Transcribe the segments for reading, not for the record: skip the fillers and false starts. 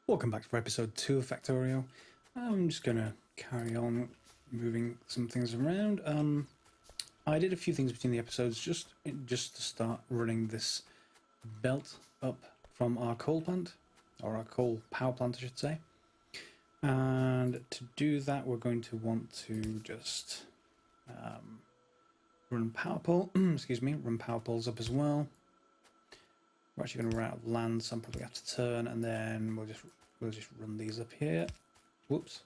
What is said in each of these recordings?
Welcome back for episode 2 of Factorio. I'm just going to carry on moving some things around. I did a few things between the episodes just to start running this belt up from our coal plant, or our coal power plant I should say. And to do that we're going to want to just run power poles up as well. We're actually going to run out of land, so I'm probably have to turn, and then we'll just run these up here. Whoops.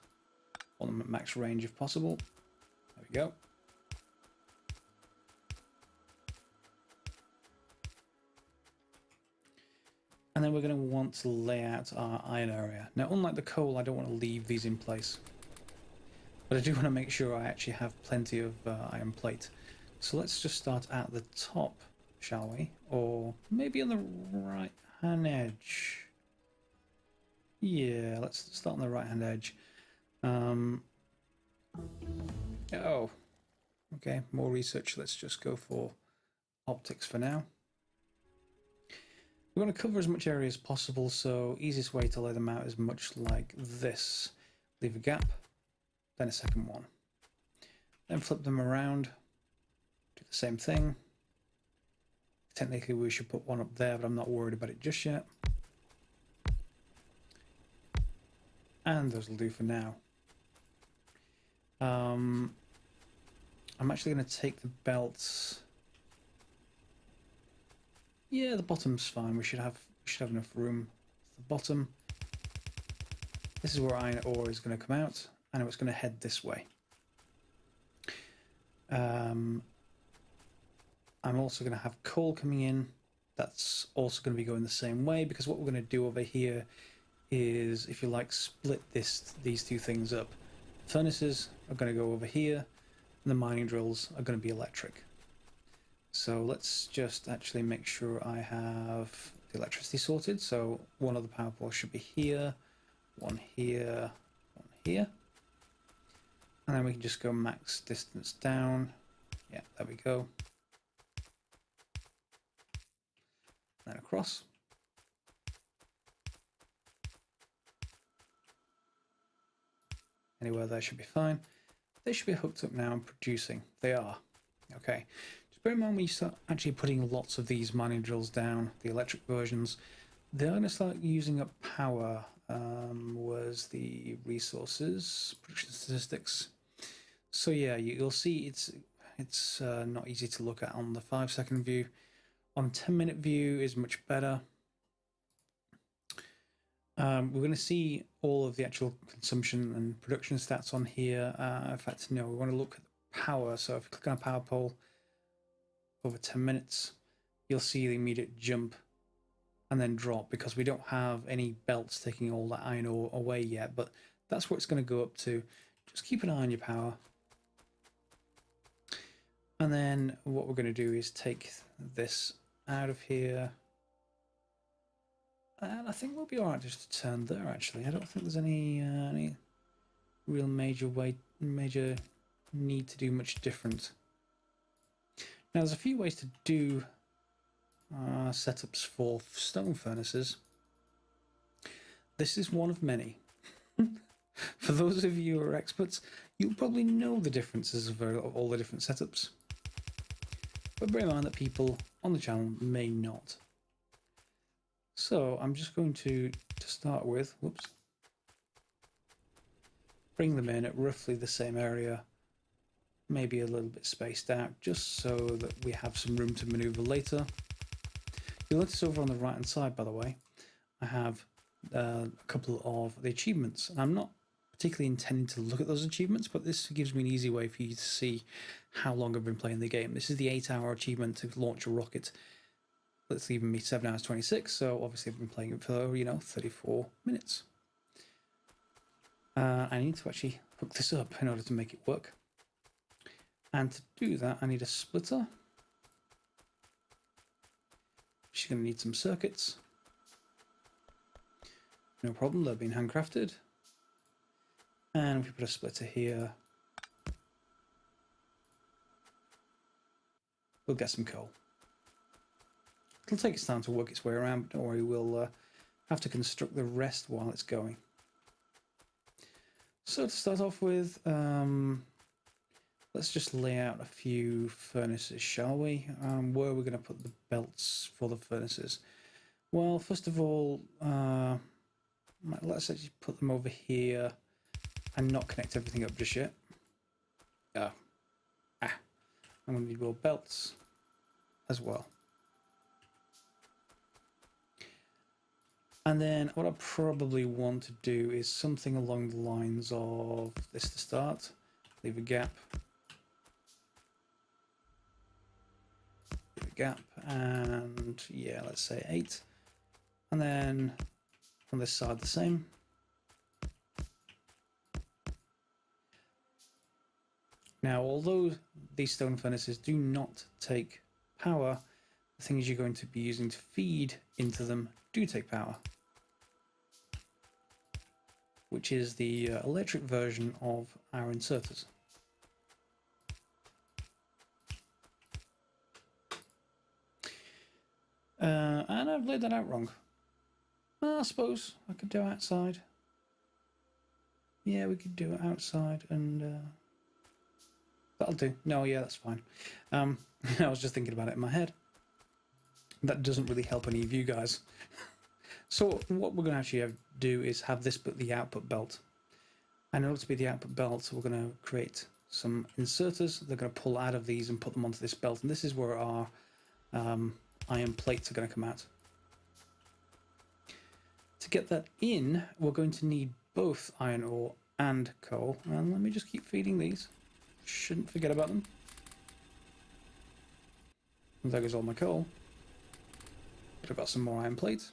On them at max range if possible. There we go. And then we're going to want to lay out our iron area. Now, unlike the coal, I don't want to leave these in place. But I do want to make sure I actually have plenty of iron plate. So let's just start at the top, shall we? Or maybe on the right-hand edge. Yeah, let's start on the right-hand edge. Oh, okay, more research. Let's just go for optics for now. We want to cover as much area as possible, so easiest way to lay them out is much like this. Leave a gap, then a second one. Then flip them around, do the same thing. Technically we should put one up there, but I'm not worried about it just yet. And those will do for now. I'm actually going to take the belts. Yeah, the bottom's fine. We should have enough room. The bottom. This is where iron ore is going to come out. I know it's going to head this way. I'm also going to have coal coming in. That's also going to be going the same way, because what we're going to do over here is, if you like, split these two things up. Furnaces are going to go over here, and the mining drills are going to be electric. So let's just actually make sure I have the electricity sorted. So one of the power poles should be here, one here, one here. And then we can just go max distance down. Yeah, there we go. Then across. Anywhere there should be fine. They should be hooked up now and producing. They are. Okay. Just bear in mind when you start actually putting lots of these mining drills down, the electric versions, they're going to start using up power. Where's the resources? Production statistics. So yeah, you'll see it's not easy to look at on the 5-second view. On 10-minute view is much better. We're going to see all of the actual consumption and production stats on here. In fact, no, we want to look at the power. So if you click on a power pole over 10 minutes, you'll see the immediate jump and then drop, because we don't have any belts taking all that iron ore away yet, but that's what it's going to go up to. Just keep an eye on your power. And then what we're going to do is take this out of here. And I think we'll be alright just to turn there, actually. I don't think there's any real major need to do much different. Now, there's a few ways to do setups for stone furnaces. This is one of many. For those of you who are experts, you'll probably know the differences of all the different setups. But bear in mind that people on the channel may not. So I'm just going to start with, whoops, bring them in at roughly the same area, maybe a little bit spaced out, just so that we have some room to maneuver later. You'll notice over on the right hand side, by the way, I have a couple of the achievements, and I'm not particularly intending to look at those achievements, but this gives me an easy way for you to see how long I've been playing the game. This is the 8-hour achievement to launch a rocket. That's leaving me 7 hours 26, so obviously I've been playing it for, 34 minutes. I need to actually hook this up in order to make it work. And to do that, I need a splitter. She's going to need some circuits. No problem, they've been handcrafted. And if we put a splitter here, we'll get some coal. It'll take its time to work its way around, but don't worry, we'll have to construct the rest while it's going. So to start off with, let's just lay out a few furnaces, shall we? Where are we going to put the belts for the furnaces? Well, first of all, let's actually put them over here and not connect everything up just yet. I'm going to need more belts as well. And then what I probably want to do is something along the lines of this to start. Leave a gap. Leave a gap, and yeah, let's say 8. And then on this side the same. Now, although these stone furnaces do not take power, the things you're going to be using to feed into them do take power, which is the electric version of our inserters. And I've laid that out wrong. I suppose I could do outside. Yeah, we could do it outside, and that'll do. No, yeah, that's fine. I was just thinking about it in my head. That doesn't really help any of you guys. So what we're going to actually do is have this but the output belt. And in order to be the output belt, we're going to create some inserters. They're going to pull out of these and put them onto this belt. And this is where our iron plates are going to come out. To get that in, we're going to need both iron ore and coal. And let me just keep feeding these. Shouldn't forget about them. And there goes all my coal. But I've got some more iron plates.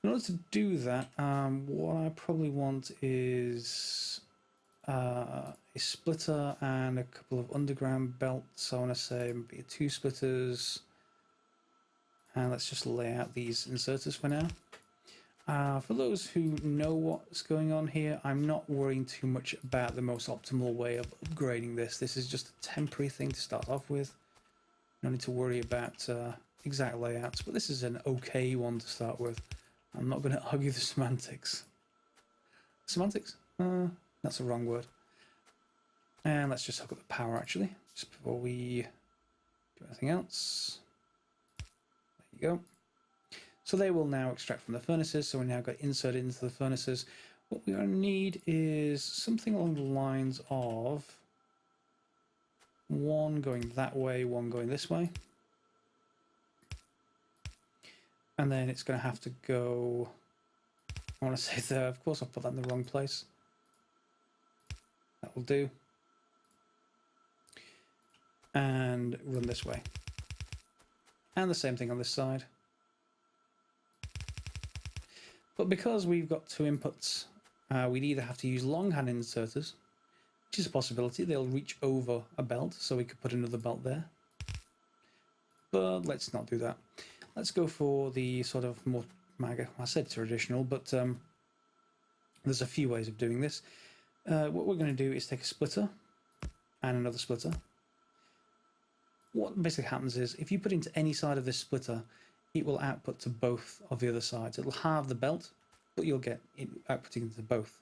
In order to do that, what I probably want is a splitter and a couple of underground belts. I want to say maybe 2 splitters. And let's just lay out these inserters for now. For those who know what's going on here, I'm not worrying too much about the most optimal way of upgrading this. This is just a temporary thing to start off with. No need to worry about exact layouts, but this is an okay one to start with. I'm not going to argue the semantics. Semantics? That's the wrong word. And let's just hook up the power actually, just before we do anything else. There you go. So they will now extract from the furnaces, so we now got inserted into the furnaces. What we're going to need is something along the lines of one going that way, one going this way. And then it's going to have to go, I want to say there, of course I'll put that in the wrong place. That will do. And run this way. And the same thing on this side. But because we've got 2 inputs, we'd either have to use longhand inserters, which is a possibility. They'll reach over a belt, so we could put another belt there. But let's not do that. Let's go for the sort of more, I said traditional, but there's a few ways of doing this. What we're going to do is take a splitter and another splitter. What basically happens is, if you put into any side of this splitter, it will output to both of the other sides. It'll halve the belt, but you'll get it outputting into both.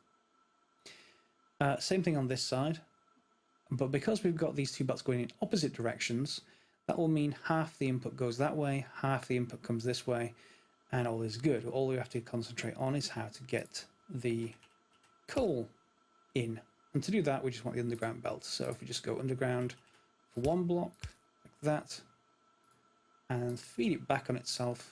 Same thing on this side, but because we've got these 2 belts going in opposite directions, that will mean half the input goes that way, half the input comes this way, and all is good. All we have to concentrate on is how to get the coal in. And to do that, we just want the underground belt. So if we just go underground for 1 block, like that, and feed it back on itself.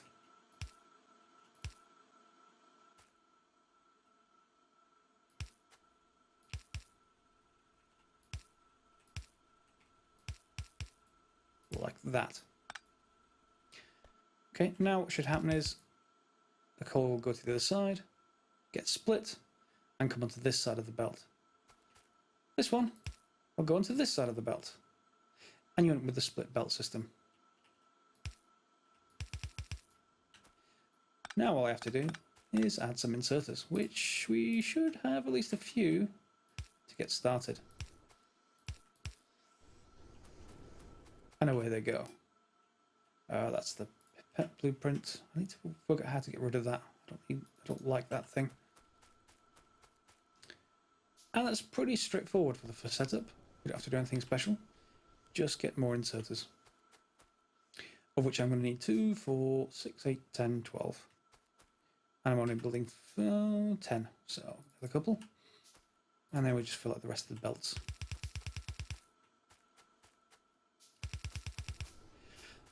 Like that. Okay, now what should happen is the coal will go to the other side, get split, and come onto this side of the belt. This one will go onto this side of the belt. And you end up with the split belt system. Now all I have to do is add some inserters, which we should have at least a few to get started. And away they go. That's the pet blueprint. I need to work out how to get rid of that. I don't like that thing. And that's pretty straightforward for the first setup. You don't have to do anything special. Just get more inserters. Of which I'm going to need 2, 4, 6, 8, 10, 12. And I'm only building 10, so a couple. And then we just fill out the rest of the belts.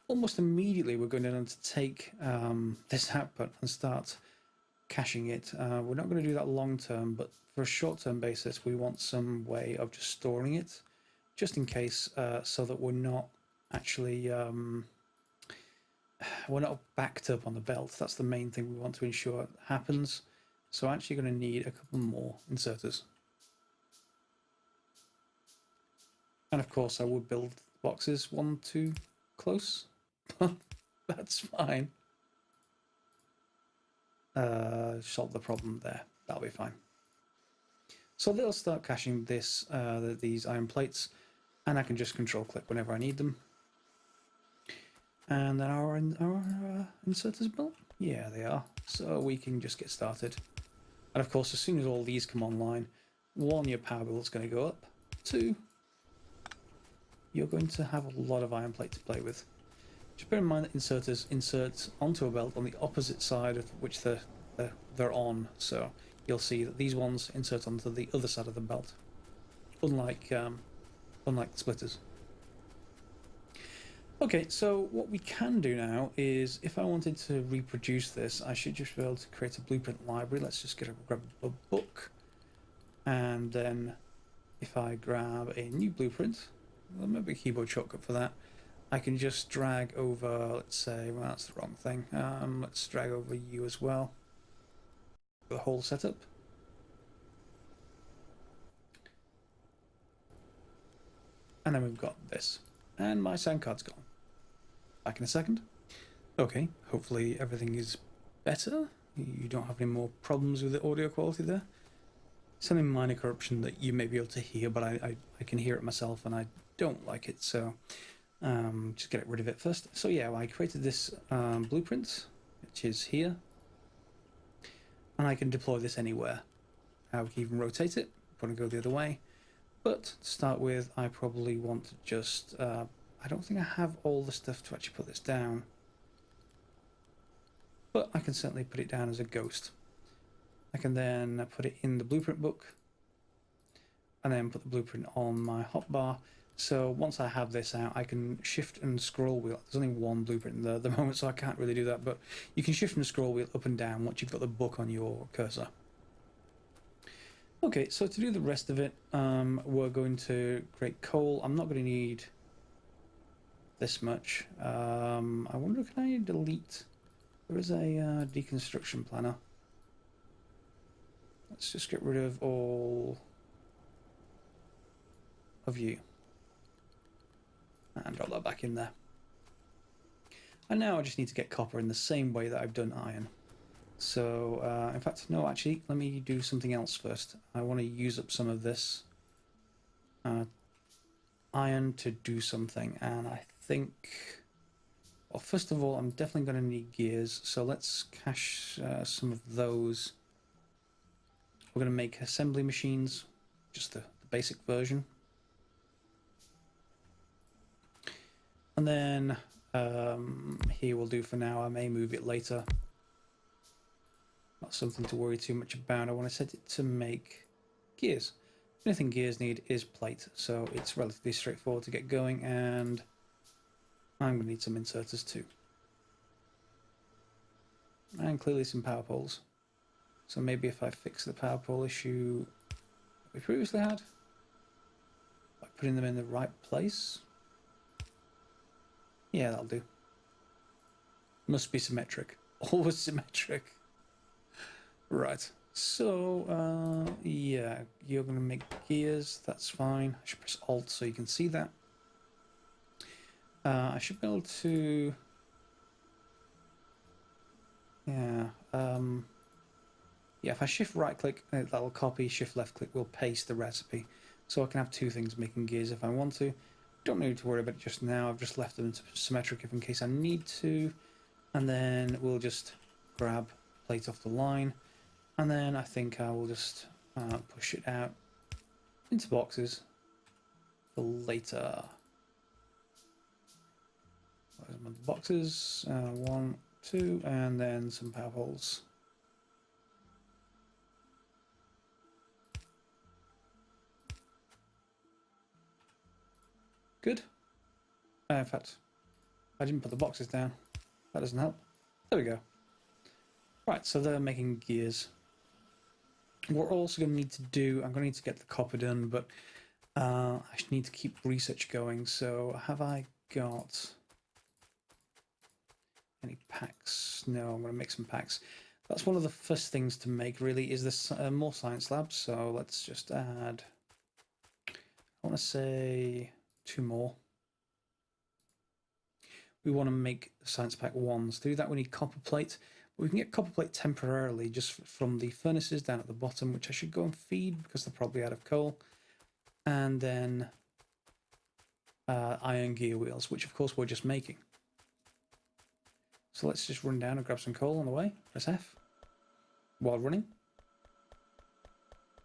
Almost immediately we're going to take this output and start caching it. We're not going to do that long term, but for a short term basis we want some way of just storing it, just in case, so that we're not actually we're not backed up on the belt. That's the main thing we want to ensure happens. So I'm actually going to need a couple more inserters. And of course I would build boxes 1 too close, but that's fine. Solve the problem there. That'll be fine. So they'll start caching this, these iron plates, and I can just control click whenever I need them. And then our inserters built? Yeah, they are. So we can just get started. And of course, as soon as all these come online, 1, your power bill is going to go up. 2, you're going to have a lot of iron plate to play with. Just bear in mind that inserters insert onto a belt on the opposite side of which they're on. So you'll see that these ones insert onto the other side of the belt, unlike the splitters. Okay, so what we can do now is, if I wanted to reproduce this, I should just be able to create a blueprint library. Let's just grab a book, and then if I grab a new blueprint, well, maybe a keyboard shortcut for that, I can just drag over, let's say, well, that's the wrong thing. Let's drag over U as well, the whole setup. And then we've got this, and my sound card's gone. Back in a second. Okay, hopefully everything is better. You don't have any more problems with the audio quality there. Something minor corruption that you may be able to hear, but I can hear it myself and I don't like it, so just get rid of it first. So yeah, I created this blueprint, which is here, and I can deploy this anywhere. I can even rotate it, probably go the other way, but to start with, I probably want to just I don't think I have all the stuff to actually put this down, but I can certainly put it down as a ghost. I can then put it in the blueprint book and then put the blueprint on my hotbar. So once I have this out, I can shift and scroll wheel. There's only one blueprint in there at the moment, so I can't really do that, but you can shift and scroll wheel up and down once you've got the book on your cursor. Okay, so to do the rest of it, we're going to create coal. I'm not going to need this much. I wonder, can I delete? There is a deconstruction planner. Let's just get rid of all of you and drop that back in there. And now I just need to get copper in the same way that I've done iron. So in fact, no, actually, let me do something else first. I want to use up some of this iron to do something, and I think, well, first of all, I'm definitely going to need gears, so let's cache some of those. We're going to make assembly machines, just the basic version. And then here we'll do for now. I may move it later. Not something to worry too much about. I want to set it to make gears. The only thing gears need is plate, so it's relatively straightforward to get going, and I'm going to need some inserters too. And clearly some power poles. So maybe if I fix the power pole issue we previously had, by putting them in the right place. Yeah, that'll do. Must be symmetric. Always symmetric. Right. So, yeah, you're going to make gears. That's fine. I should press Alt so you can see that. I should be able to... Yeah. Yeah, if I shift right click, that'll copy, shift left click will paste the recipe. So I can have two things making gears if I want to. Don't need to worry about it just now. I've just left them symmetric if in case I need to. And then we'll just grab plate off the line. And then I think I will just push it out into boxes for later. Where's my boxes? 1, 2, and then some power poles. Good. In fact, I didn't put the boxes down. That doesn't help. There we go. Right, so they're making gears. We're also going to need to do... I'm going to need to get the copper done, but I need to keep research going. So have I got any packs? No, I'm going to make some packs. That's one of the first things to make, really, is this more science labs. So let's just add... I want to say 2 more. We want to make science pack 1s. To do that, we need copper plate. We can get copper plate temporarily just from the furnaces down at the bottom, which I should go and feed because they're probably out of coal. And then iron gear wheels, which of course we're just making. So let's just run down and grab some coal on the way. Press F while running.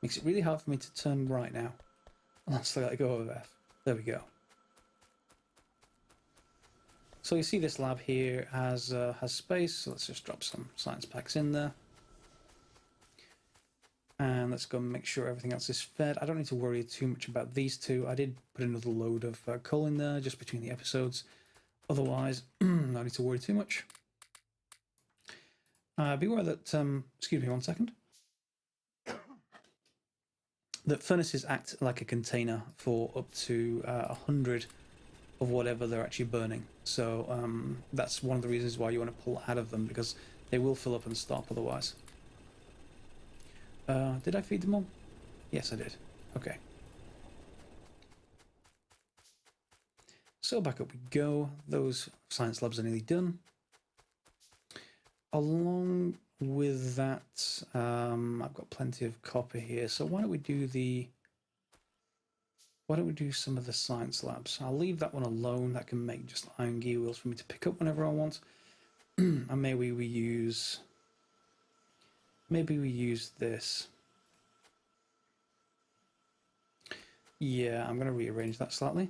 Makes it really hard for me to turn right now. Let's let go of F. There we go. So you see this lab here has space, so let's just drop some science packs in there. And let's go and make sure everything else is fed. I don't need to worry too much about these two. I did put another load of coal in there just between the episodes. Otherwise, no need to worry too much. Beware that, excuse me 1 second. That furnaces act like a container for up to 100 of whatever they're actually burning. So that's one of the reasons why you want to pull out of them, because they will fill up and stop otherwise. Did I feed them all? Yes, I did. Okay. So back up we go. Those science labs are nearly done. Along with that, I've got plenty of copper here. So why don't we do some of the science labs? I'll leave that one alone. That can make just iron gear wheels for me to pick up whenever I want. And maybe we use this. Yeah, I'm going to rearrange that slightly.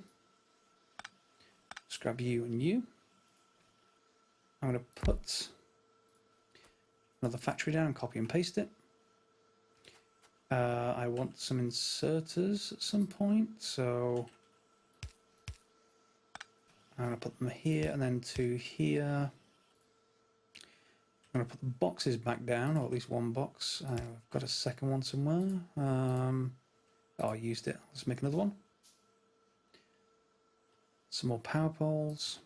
Just grab you and you. I'm going to put another factory down and copy and paste it. I want some inserters at some point, so I'm going to put them here and then 2 here. I'm going to put the boxes back down, or at least 1 box. I've got a second one somewhere. Oh, I used it. Let's make another one. Some more power poles.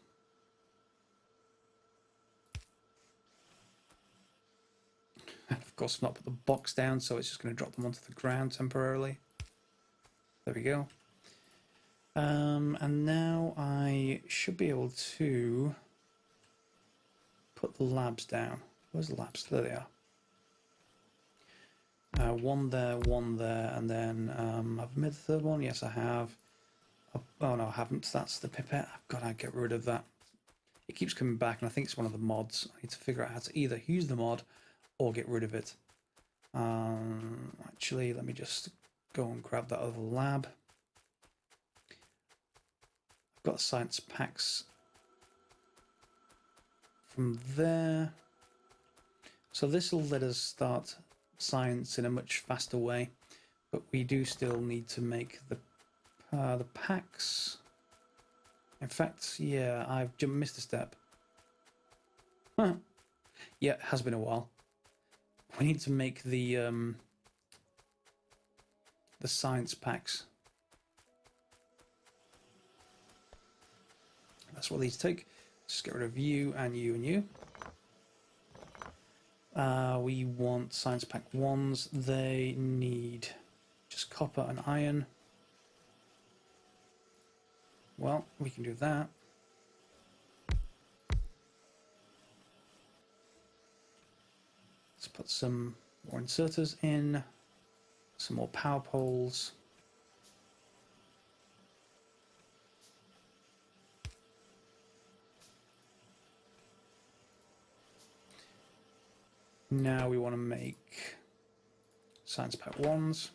Of course, not put the box down, so it's just going to drop them onto the ground temporarily. There we go. And now I should be able to put the labs down. Where's the labs? There they are. 1 there, 1 there, and then I've made the 3rd one. Yes, I have. Oh no, I haven't. That's the pipette. I've got to get rid of that. It keeps coming back, and I think it's one of the mods. I need to figure out how to either use the mod or get rid of it. Actually, let me just go and grab that other lab. I've got science packs from there. So this will let us start science in a much faster way, but we do still need to make the packs. In fact, yeah, I've missed a step. Huh. Yeah, it has been a while. We need to make the science packs. That's what these take. Just get rid of you and you and you. We want science pack 1s. They need just copper and iron. Well, we can do that. Let's put some more inserters in, some more power poles. Now we want to make science pack 1s.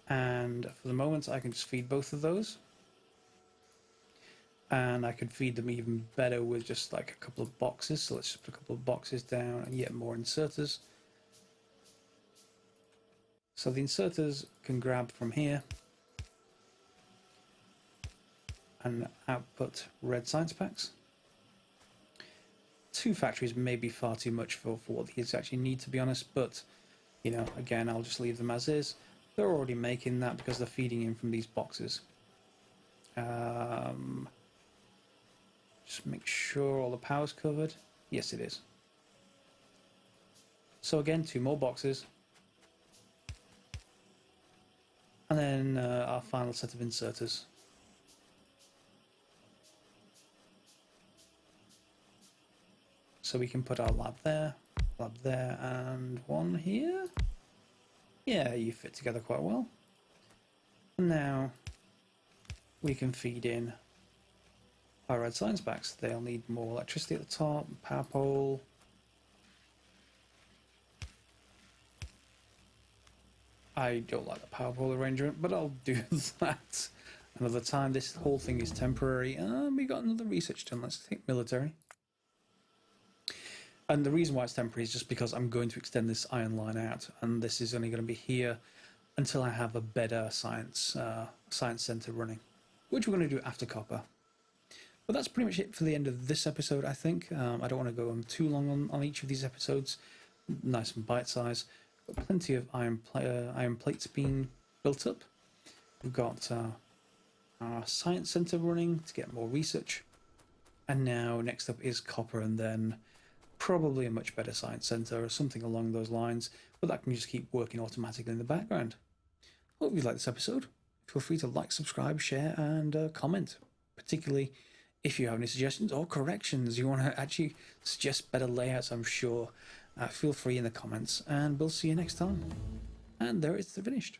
And for the moment, I can just feed both of those. And I could feed them even better with just like a couple of boxes. So let's just put a couple of boxes down and yet more inserters. So the inserters can grab from here and output red science packs. 2 factories may be far too much for what these actually need, to be honest, but you know, again, I'll just leave them as is. They're already making that because they're feeding in from these boxes. Just make sure all the power's covered. Yes, it is. So again, 2 more boxes. And then our final set of inserters. So we can put our lab there, and one here. Yeah, you fit together quite well. And now we can feed in our red science packs. They'll need more electricity at the top, power pole. I don't like the power pole arrangement, but I'll do that another time. This whole thing is temporary. We got another research done. Let's take military. And the reason why it's temporary is just because I'm going to extend this iron line out, and this is only going to be here until I have a better science center running, which we're going to do after copper. But that's pretty much it for the end of this episode, I think. I don't want to go on too long on each of these episodes. Nice and bite-sized. Got plenty of iron plates being built up. We've got our science center running to get more research. And now next up is copper, and then probably a much better science center or something along those lines, but that can just keep working automatically in the background. Hope you liked this episode. Feel free to like, subscribe, share, and comment, particularly if you have any suggestions or corrections. You want to actually suggest better layouts, I'm sure. Feel free in the comments, and we'll see you next time. And there it's finished.